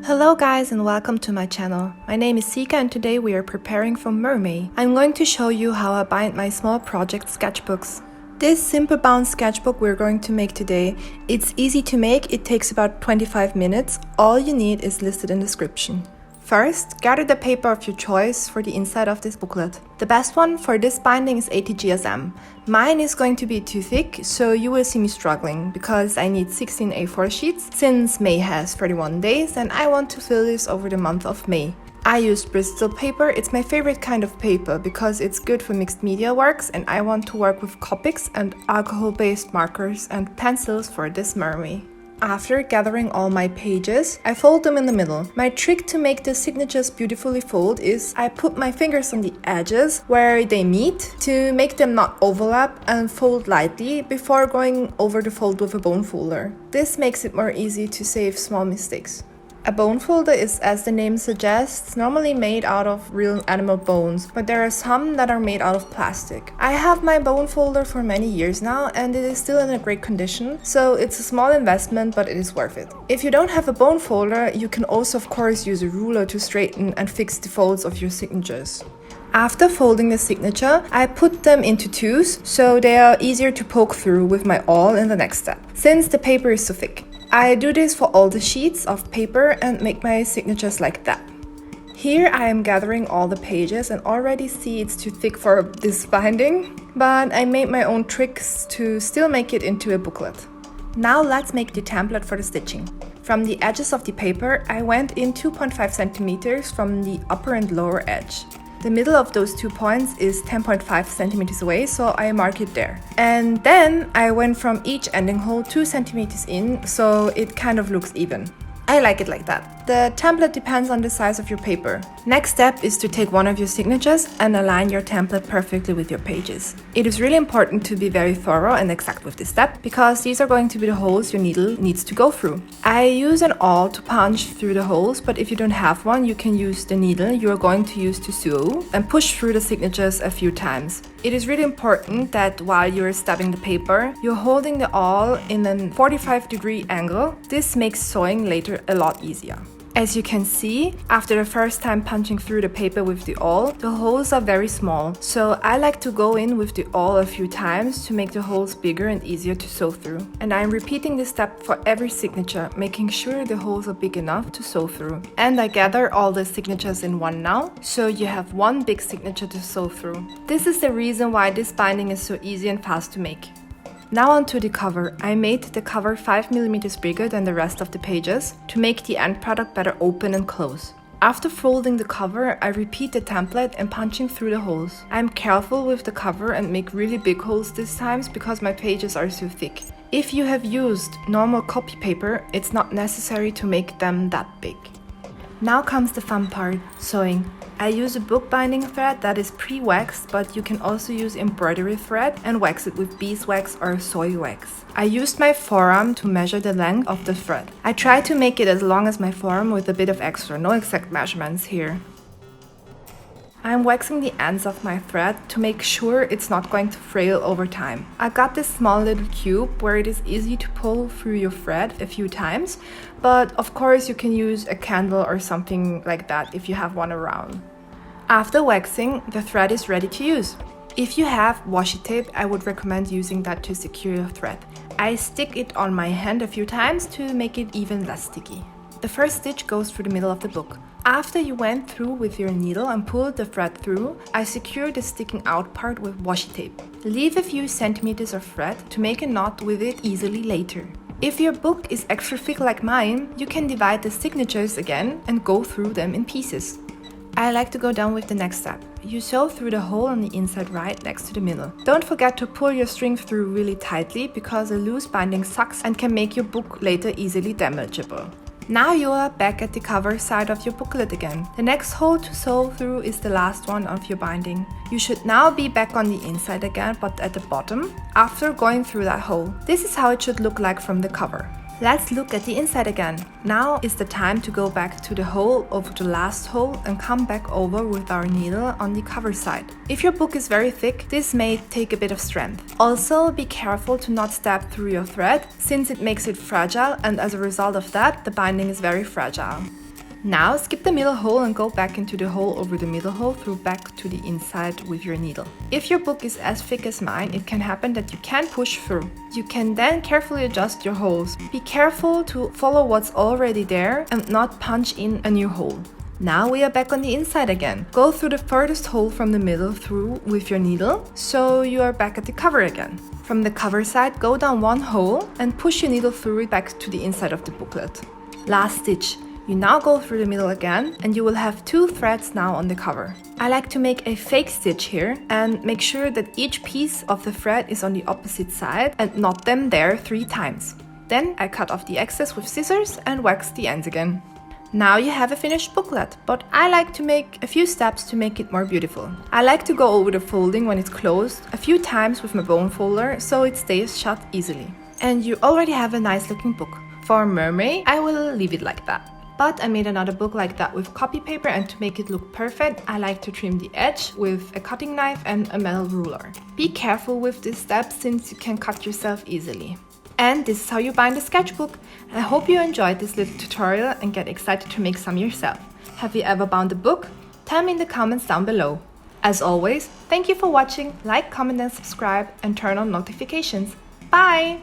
Hello guys and welcome to my channel. My name is Sika and today we are preparing for mermay. I'm going to show you how I bind my small project sketchbooks. This simple bound sketchbook we're going to make today, it's easy to make, it takes about 25 minutes. All you need is listed in the description. First, gather the paper of your choice for the inside of this booklet. The best one for this binding is 80 GSM. Mine is going to be too thick, so you will see me struggling because I need 16 A4 sheets since May has 31 days and I want to fill this over the month of May. I used Bristol paper. It's my favorite kind of paper because it's good for mixed media works and I want to work with Copics and alcohol-based markers and pencils for this mermay. After gathering all my pages, I fold them in the middle. My trick to make the signatures beautifully fold is I put my fingers on the edges where they meet to make them not overlap and fold lightly before going over the fold with a bone folder. This makes it more easy to save small mistakes. A bone folder is, as the name suggests, normally made out of real animal bones, but there are some that are made out of plastic. I have my bone folder for many years now and it is still in a great condition, so it's a small investment but it is worth it. If you don't have a bone folder, you can also of course use a ruler to straighten and fix the folds of your signatures. After folding the signature, I put them into twos so they are easier to poke through with my awl in the next step, since the paper is so thick. I do this for all the sheets of paper and make my signatures like that. Here I am gathering all the pages and already see it's too thick for this binding, but I made my own tricks to still make it into a booklet. Now let's make the template for the stitching. From the edges of the paper, I went in 2.5 centimeters from the upper and lower edge. The middle of those 2 points is 10.5 centimeters away, so I mark it there. And then I went from each ending hole 2 centimeters in, so it kind of looks even. I like it like that. The template depends on the size of your paper. Next step is to take one of your signatures and align your template perfectly with your pages. It is really important to be very thorough and exact with this step because these are going to be the holes your needle needs to go through. I use an awl to punch through the holes, but if you don't have one, you can use the needle you are going to use to sew and push through the signatures a few times. It is really important that while you're stabbing the paper, you're holding the awl in a 45-degree angle. This makes sewing later a lot easier. As you can see, after the first time punching through the paper with the awl, the holes are very small, so I like to go in with the awl a few times to make the holes bigger and easier to sew through. And I'm repeating this step for every signature, making sure the holes are big enough to sew through. And I gather all the signatures in one now, so you have one big signature to sew through. This is the reason why this binding is so easy and fast to make. Now onto the cover. I made the cover 5 mm bigger than the rest of the pages to make the end product better open and close. After folding the cover, I repeat the template and punching through the holes. I'm careful with the cover and make really big holes this time because my pages are so thick. If you have used normal copy paper, it's not necessary to make them that big. Now comes the fun part, sewing. I use a bookbinding thread that is pre-waxed, but you can also use embroidery thread and wax it with beeswax or soy wax. I used my forearm to measure the length of the thread. I try to make it as long as my forearm with a bit of extra, no exact measurements here. I'm waxing the ends of my thread to make sure it's not going to frail over time. I got this small little cube where it is easy to pull through your thread a few times, but of course you can use a candle or something like that if you have one around. After waxing, the thread is ready to use. If you have washi tape, I would recommend using that to secure your thread. I stick it on my hand a few times to make it even less sticky. The first stitch goes through the middle of the book. After you went through with your needle and pulled the thread through, I secured the sticking out part with washi tape. Leave a few centimeters of thread to make a knot with it easily later. If your book is extra thick like mine, you can divide the signatures again and go through them in pieces. I like to go down with the next step. You sew through the hole on the inside right next to the middle. Don't forget to pull your string through really tightly because a loose binding sucks and can make your book later easily damageable. Now you are back at the cover side of your booklet again. The next hole to sew through is the last one of your binding. You should now be back on the inside again, but at the bottom, after going through that hole. This is how it should look like from the cover. Let's look at the inside again. Now is the time to go back to the hole over the last hole and come back over with our needle on the cover side. If your book is very thick, this may take a bit of strength. Also, be careful to not stab through your thread, since it makes it fragile, and as a result of that, the binding is very fragile. Now skip the middle hole and go back into the hole over the middle hole through back to the inside with your needle. If your book is as thick as mine, it can happen that you can't push through. You can then carefully adjust your holes. Be careful to follow what's already there and not punch in a new hole. Now we are back on the inside again. Go through the furthest hole from the middle through with your needle, so you are back at the cover again. From the cover side, go down one hole and push your needle through it back to the inside of the booklet. Last stitch. You now go through the middle again and you will have 2 threads now on the cover. I like to make a fake stitch here and make sure that each piece of the thread is on the opposite side and knot them there 3 times. Then I cut off the excess with scissors and wax the ends again. Now you have a finished booklet, but I like to make a few steps to make it more beautiful. I like to go over the folding when it's closed a few times with my bone folder so it stays shut easily. And you already have a nice looking book. For mermay, I will leave it like that. But I made another book like that with copy paper, and to make it look perfect, I like to trim the edge with a cutting knife and a metal ruler. Be careful with this step since you can cut yourself easily. And this is how you bind a sketchbook. I hope you enjoyed this little tutorial and get excited to make some yourself. Have you ever bound a book? Tell me in the comments down below. As always, thank you for watching, like, comment and subscribe and turn on notifications. Bye!